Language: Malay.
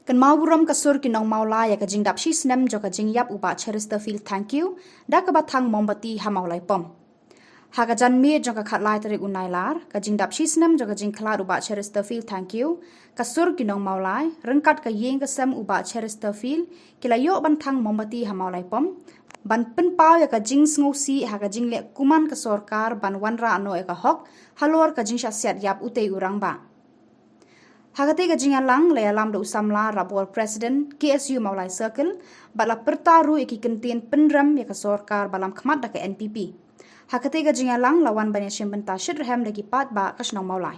Kynmaw buram kasur ki Nongmawlai ya kajing dap shisnem jo kajing yap uba Chesterfield thank you da ka Thang Mombati Mawlai pom. Hagajan mi jo ka khatlai tarik unailar kajing dap shisnem jo kajing khlar uba Chesterfield thank you kasur ki Nongmawlai rengkat ka yeng kasem uba Chesterfield kila yo ban Thang Mombati Mawlai pom. Ban penpau ya kajing sngosi hagajing le kuman ka sorkar ban wanra ano ka hok halor kajing syasiat yap utei urang ba. Hagati kajing alang le alam do usamla rabol president KSU Mawlai Circle bala pertaru iki kentien penram ya ka sorkar balam khmat da ka NPP. Hagati kajing alang lawan banyak syembenta syidrhem lagi pat ba ka Nongmawlai.